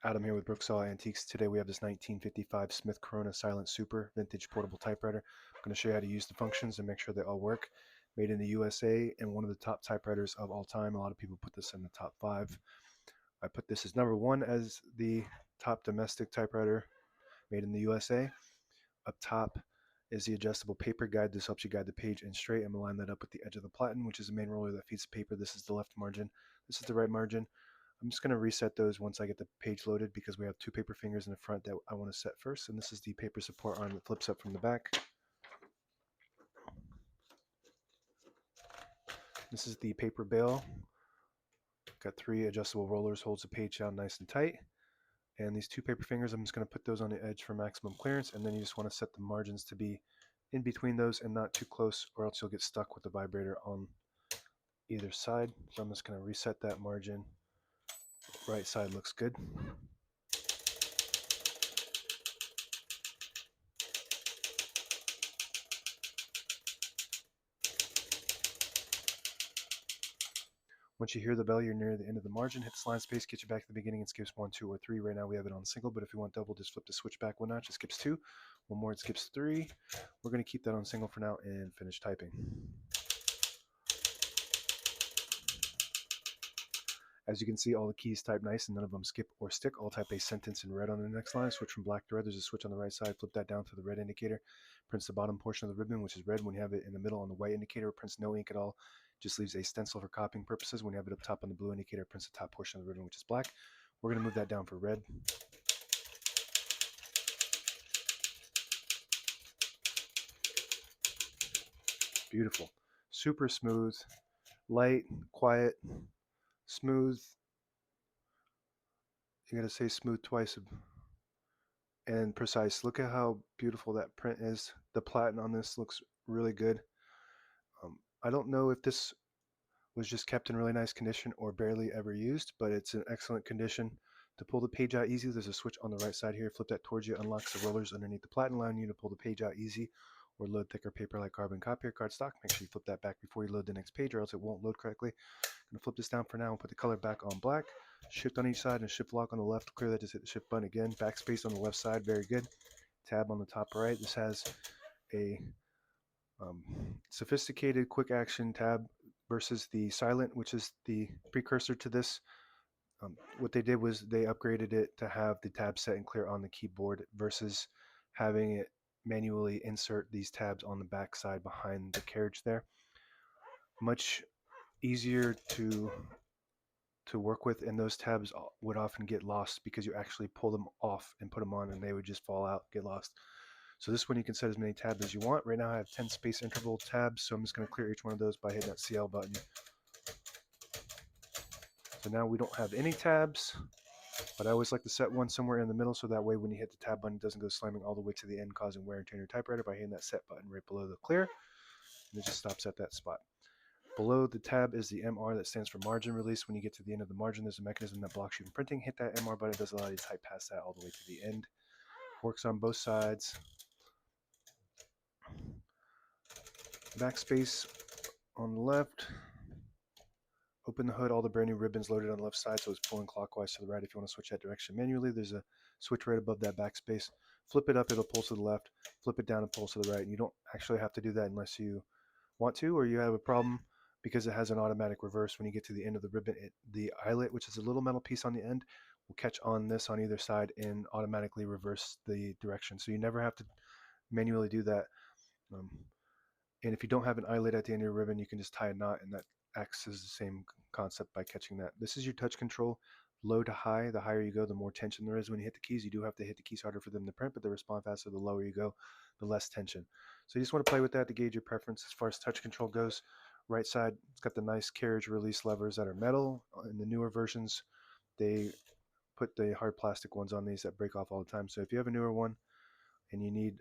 Adam here with Brooksaw Antiques. Today we have this 1955 Smith Corona Silent Super vintage portable typewriter. I'm going to show you how to use the functions and make sure they all work. Made in the USA and one of the top typewriters of all time. A lot of people put this in the top 5. I put this as number 1 as the top domestic typewriter made in the USA. Up top is the adjustable paper guide. This helps you guide the page in straight. I'm going to line that up with the edge of the platen, which is the main roller that feeds the paper. This is the left margin. This is the right margin. I'm just going to reset those once I get the page loaded because we have 2 paper fingers in the front that I want to set first. And this is the paper support arm that flips up from the back. This is the paper bail. Got 3 adjustable rollers, holds the page down nice and tight. And these 2 paper fingers, I'm just going to put those on the edge for maximum clearance. And then you just want to set the margins to be in between those and not too close, or else you'll get stuck with the vibrator on either side. So I'm just going to reset that margin. Right side looks good. Once you hear the bell, you're near the end of the margin. Hit the slide space, get you back to the beginning. It skips 1, 2, or 3. Right now we have it on single, but if you want double, just flip the switch back 1 notch. It skips 2. 1 more, it skips 3. We're going to keep that on single for now and finish typing. As you can see, all the keys type nice and none of them skip or stick. I'll type a sentence in red on the next line. Switch from black to red. There's a switch on the right side. Flip that down to the red indicator. Prints the bottom portion of the ribbon, which is red. When you have it in the middle on the white indicator, it prints no ink at all. Just leaves a stencil for copying purposes. When you have it up top on the blue indicator, it prints the top portion of the ribbon, which is black. We're going to move that down for red. Beautiful. Super smooth, light, quiet, smooth. You got to say smooth twice. And precise. Look at how beautiful that print is. The platen on this looks really good. I don't know if this was just kept in really nice condition or barely ever used, but it's in excellent condition. To pull the page out easy, there's a switch on the right side here. Flip that towards you, unlocks the rollers underneath the platen, allowing you to pull the page out easy or load thicker paper like carbon copy or cardstock. Make sure you flip that back before you load the next page or else it won't load correctly. I'm going to flip this down for now and put the color back on black. Shift on each side and shift lock on the left. Clear that, just hit the shift button again. Backspace on the left side, very good. Tab on the top right. This has a sophisticated quick action tab versus the silent, which is the precursor to this. What they did was they upgraded it to have the tab set and clear on the keyboard versus having it manually insert these tabs on the back side behind the carriage there. Much easier to work with, and those tabs would often get lost because you actually pull them off and put them on and they would just fall out, get lost. So this one you can set as many tabs as you want. Right now I have 10 space interval tabs, so I'm just going to clear each one of those by hitting that CL button. So now we don't have any tabs, but I always like to set one somewhere in the middle so that way when you hit the tab button it doesn't go slamming all the way to the end causing wear and tear on your typewriter by hitting that set button right below the clear, and it just stops at that spot. Below the tab is the MR that stands for margin release. When you get to the end of the margin, there's a mechanism that blocks you from printing. Hit that MR button, it does allow you to type past that all the way to the end. Works on both sides. Backspace on the left. Open the hood, all the brand new ribbons loaded on the left side, so it's pulling clockwise to the right. If you want to switch that direction manually, there's a switch right above that backspace. Flip it up, it'll pull to the left. Flip it down, it pulls to the right. And you don't actually have to do that unless you want to, or you have a problem because it has an automatic reverse. When you get to the end of the ribbon, the eyelet, which is a little metal piece on the end, will catch on this on either side and automatically reverse the direction. So you never have to manually do that. And if you don't have an eyelet at the end of your ribbon, you can just tie a knot, and that acts as the same concept by catching that. This is your touch control, low to high. The higher you go, the more tension there is when you hit the keys. You do have to hit the keys harder for them to print, but they respond faster. The lower you go, the less tension. So you just want to play with that to gauge your preference as far as touch control goes. Right side, it's got the nice carriage release levers that are metal. In the newer versions, they put the hard plastic ones on these that break off all the time. So if you have a newer one and you need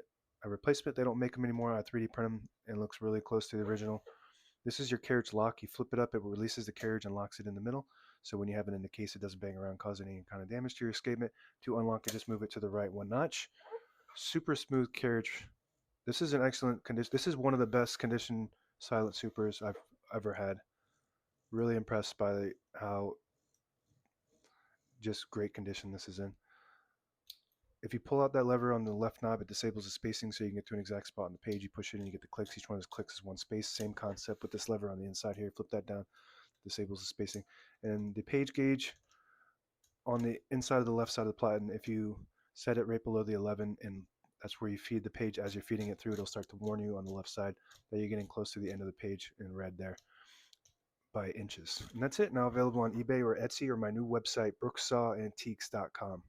a replacement, they don't make them anymore. I 3D print them and it looks really close to the original. This is your carriage lock. You flip it up, it releases the carriage and locks it in the middle. So when you have it in the case, it doesn't bang around, cause any kind of damage to your escapement. To unlock it, just move it to the right 1 notch. Super smooth carriage. This is an excellent condition. This is one of the best condition silent supers I've ever had. Really impressed by how just great condition this is in. If you pull out that lever on the left knob, it disables the spacing so you can get to an exact spot on the page. You push it and you get the clicks. Each one of those clicks is one space. Same concept with this lever on the inside here. Flip that down, disables the spacing. And the page gauge on the inside of the left side of the platen, if you set it right below the 11, and that's where you feed the page, as you're feeding it through, it'll start to warn you on the left side that you're getting close to the end of the page in red there by inches. And that's it. Now available on eBay or Etsy or my new website, brooksawantiques.com.